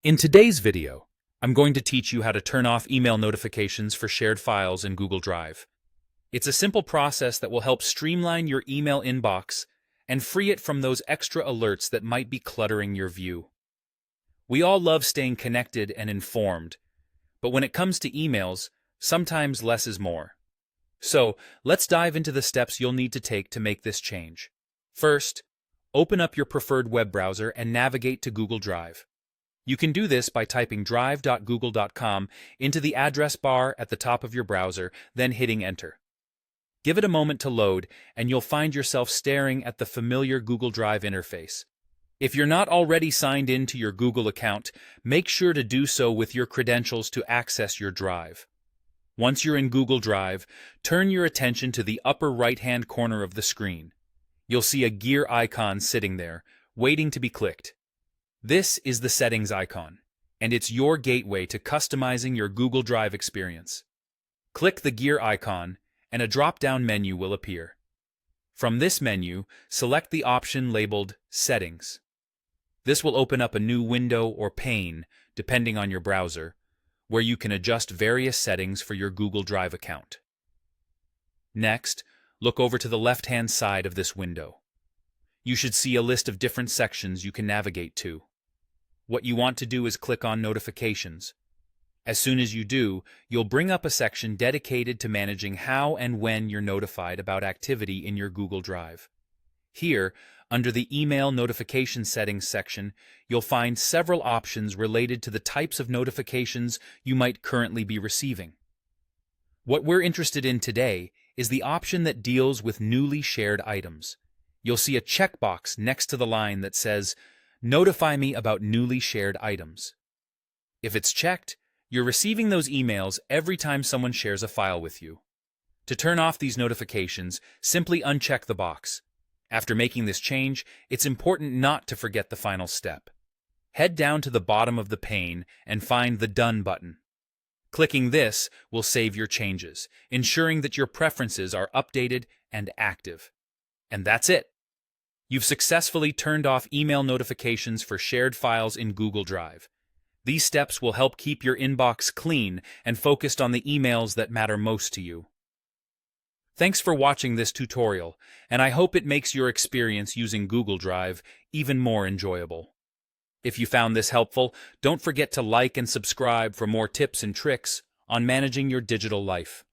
In today's video, I'm going to teach you how to turn off email notifications for shared files in Google Drive. It's a simple process that will help streamline your email inbox and free it from those extra alerts that might be cluttering your view. We all love staying connected and informed, but when it comes to emails, sometimes less is more. So, let's dive into the steps you'll need to take to make this change. First, open up your preferred web browser and navigate to Google Drive. You can do this by typing drive.google.com into the address bar at the top of your browser, then hitting enter. Give it a moment to load, and you'll find yourself staring at the familiar Google Drive interface. If you're not already signed in to your Google account, make sure to do so with your credentials to access your Drive. Once you're in Google Drive, turn your attention to the upper right-hand corner of the screen. You'll see a gear icon sitting there, waiting to be clicked. This is the settings icon, and it's your gateway to customizing your Google Drive experience. Click the gear icon, and a drop-down menu will appear. From this menu, select the option labeled Settings. This will open up a new window or pane, depending on your browser, where you can adjust various settings for your Google Drive account. Next, look over to the left-hand side of this window. You should see a list of different sections you can navigate to. What you want to do is click on Notifications. As soon as you do, you'll bring up a section dedicated to managing how and when you're notified about activity in your Google Drive. Here, under the Email Notification Settings section, you'll find several options related to the types of notifications you might currently be receiving. What we're interested in today is the option that deals with newly shared items. You'll see a checkbox next to the line that says, "Notify me about newly shared items." If it's checked, you're receiving those emails every time someone shares a file with you. To turn off these notifications, simply uncheck the box. After making this change, it's important not to forget the final step. Head down to the bottom of the pane and find the Done button. Clicking this will save your changes, ensuring that your preferences are updated and active. And that's it. You've successfully turned off email notifications for shared files in Google Drive. These steps will help keep your inbox clean and focused on the emails that matter most to you. Thanks for watching this tutorial, and I hope it makes your experience using Google Drive even more enjoyable. If you found this helpful, don't forget to like and subscribe for more tips and tricks on managing your digital life.